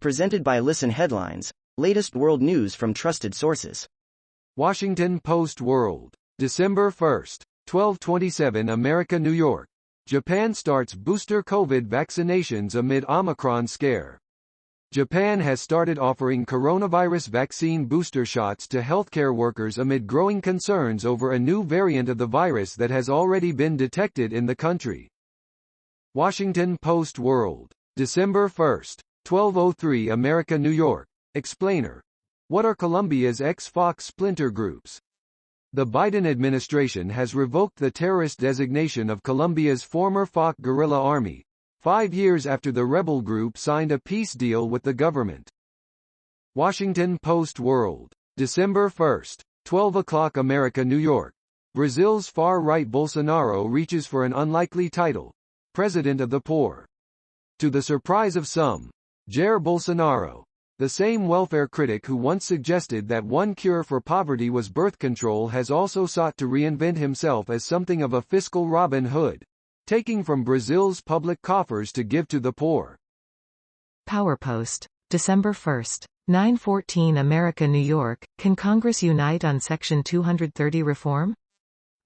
Presented by Listen Headlines, latest world news from trusted sources. Washington Post World, December 1, 1227 America, New York. Japan starts booster COVID vaccinations amid Omicron scare. Japan has started offering coronavirus vaccine booster shots to healthcare workers amid growing concerns over a new variant of the virus that has already been detected in the country. Washington Post World, December 1, 1203 America, New York. Explainer. What are Colombia's ex-FARC splinter groups? The Biden administration has revoked the terrorist designation of Colombia's former FARC guerrilla army, 5 years after the rebel group signed a peace deal with the government. Washington Post World, December 1, 12 o'clock America, New York. Brazil's far-right Bolsonaro reaches for an unlikely title, President of the Poor. To the surprise of some, Jair Bolsonaro, the same welfare critic who once suggested that one cure for poverty was birth control, has also sought to reinvent himself as something of a fiscal Robin Hood, taking from Brazil's public coffers to give to the poor. PowerPost, December 1, 9:14 America, New York. Can Congress unite on Section 230 reform?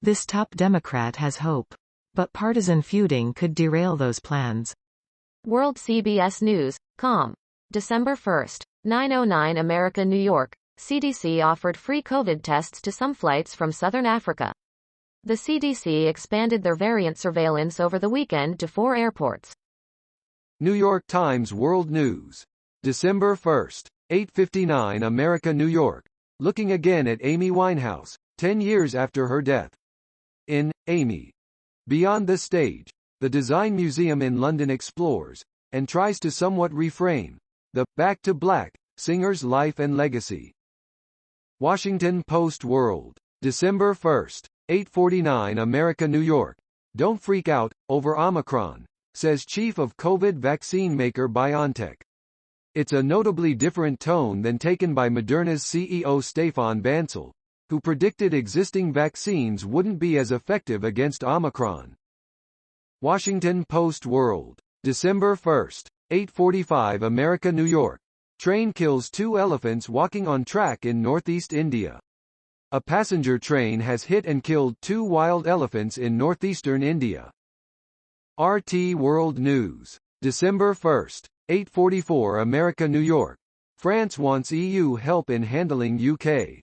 This top Democrat has hope. But partisan feuding could derail those plans. World CBS News, com. December 1, 9:09 America, New York. CDC offered free COVID tests to some flights from southern Africa. The CDC expanded their variant surveillance over the weekend to 4 airports. New York Times World News, December 1, 8:59 America, New York. Looking again at Amy Winehouse, 10 years after her death. In Amy, Beyond the Stage, the Design Museum in London explores, and tries to somewhat reframe, the Back to Black singer's life and legacy. Washington Post World, December 1, 8:49 America, New York. Don't freak out over Omicron, says chief of COVID vaccine maker BioNTech. It's a notably different tone than taken by Moderna's CEO Stefan Bancel, who predicted existing vaccines wouldn't be as effective against Omicron. Washington Post World, December 1, 8:45 America, New York. Train kills 2 elephants walking on track in northeast India. A passenger train has hit and killed 2 wild elephants in northeastern India. RT World News, December 1, 8:44 America, New York. France wants EU help in handling UK.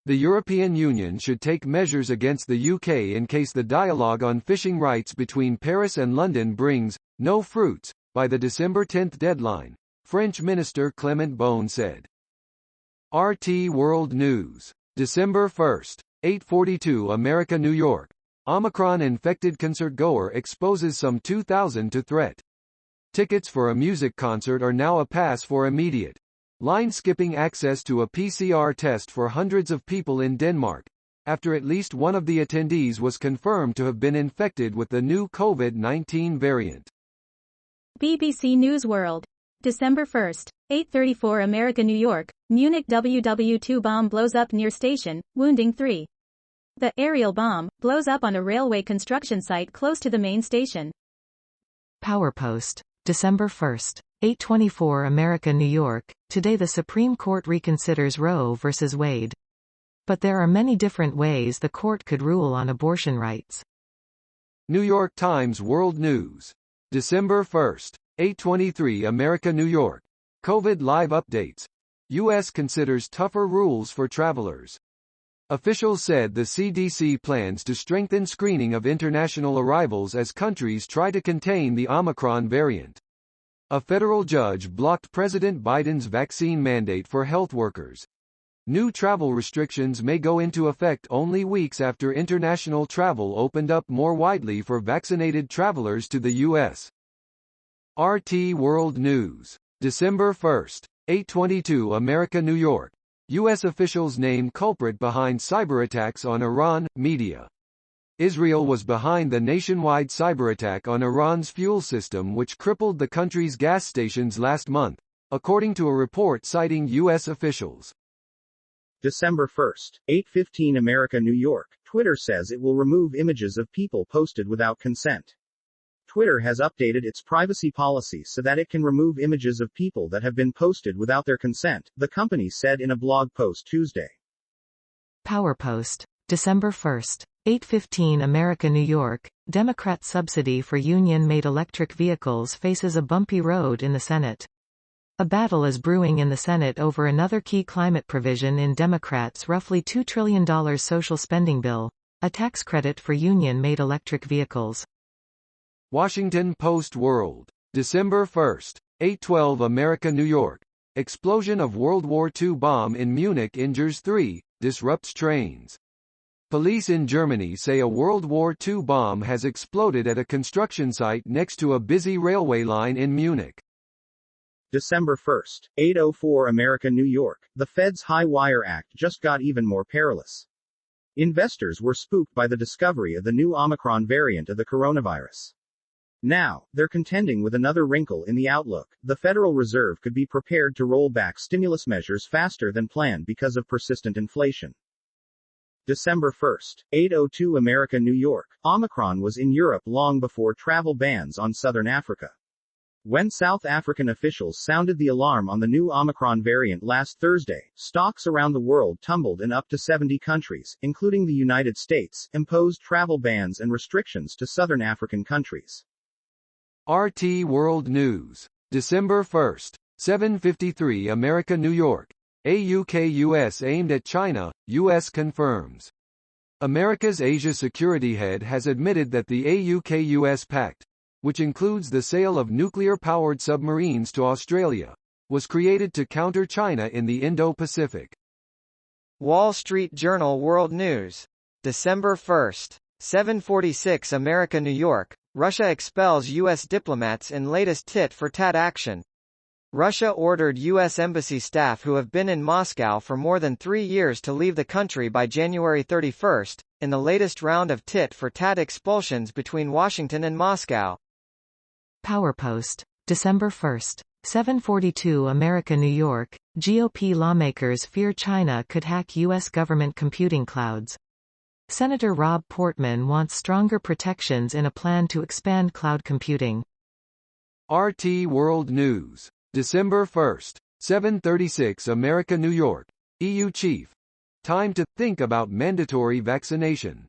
The European Union should take measures against the UK in case the dialogue on fishing rights between Paris and London brings no fruits by the December 10 deadline, French Minister Clement Beaune said. RT World News, December 1, 8:42 America, New York. Omicron-infected concertgoer exposes some 2,000 to threat. Tickets for a music concert are now a pass for immediate line-skipping access to a PCR test for hundreds of people in Denmark, after at least one of the attendees was confirmed to have been infected with the new COVID-19 variant. BBC News World, December 1, 8:34 America, New York. Munich WW2 bomb blows up near station, wounding 3. The aerial bomb blows up on a railway construction site close to the main station. PowerPost, December 1, 8:24 America, New York. Today the Supreme Court reconsiders Roe v. Wade. But there are many different ways the court could rule on abortion rights. New York Times World News, December 1, 8:23 America, New York. COVID live updates. U.S. considers tougher rules for travelers. Officials said the CDC plans to strengthen screening of international arrivals as countries try to contain the Omicron variant. A federal judge blocked President Biden's vaccine mandate for health workers. New travel restrictions may go into effect only weeks after international travel opened up more widely for vaccinated travelers to the U.S. RT World News, December 1, 8:22 America, New York. U.S. officials name culprit behind cyberattacks on Iran, media. Israel was behind the nationwide cyberattack on Iran's fuel system which crippled the country's gas stations last month, according to a report citing U.S. officials. December 1, 8:15 America, New York. Twitter says it will remove images of people posted without consent. Twitter has updated its privacy policy so that it can remove images of people that have been posted without their consent, the company said in a blog post Tuesday. PowerPost, December 1, 8:15 America, New York. Democrat subsidy for union-made electric vehicles faces a bumpy road in the Senate. A battle is brewing in the Senate over another key climate provision in Democrats' roughly $2 trillion social spending bill, a tax credit for union-made electric vehicles. Washington Post World, December 1, 8:12 America, New York. Explosion of World War II bomb in Munich injures 3, disrupts trains. Police in Germany say a World War II bomb has exploded at a construction site next to a busy railway line in Munich. December 1, 8:04 America, New York. The Fed's High Wire Act just got even more perilous. Investors were spooked by the discovery of the new Omicron variant of the coronavirus. Now, they're contending with another wrinkle in the outlook. The Federal Reserve could be prepared to roll back stimulus measures faster than planned because of persistent inflation. December 1, 8:02 America, New York. Omicron was in Europe long before travel bans on southern Africa. When South African officials sounded the alarm on the new Omicron variant last Thursday, stocks around the world tumbled and up to 70 countries, including the United States, imposed travel bans and restrictions to southern African countries. RT World News, December 1, 7:53 America, New York. AUKUS aimed at China, U.S. confirms. America's Asia Security Head has admitted that the AUKUS pact, which includes the sale of nuclear-powered submarines to Australia, was created to counter China in the Indo-Pacific. Wall Street Journal World News, December 1, 7:46 America, New York. Russia expels U.S. diplomats in latest tit-for-tat action. Russia ordered U.S. embassy staff who have been in Moscow for more than 3 years to leave the country by January 31, in the latest round of tit-for-tat expulsions between Washington and Moscow. PowerPost, December 1, 7:42 America, New York. GOP lawmakers fear China could hack U.S. government computing clouds. Senator Rob Portman wants stronger protections in a plan to expand cloud computing. RT World News, December 1, 7:36 America, New York. EU chief. Time to think about mandatory vaccination.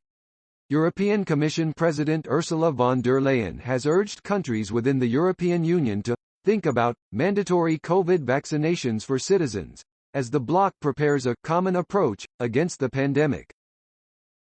European Commission President Ursula von der Leyen has urged countries within the European Union to think about mandatory COVID vaccinations for citizens, as the bloc prepares a common approach against the pandemic.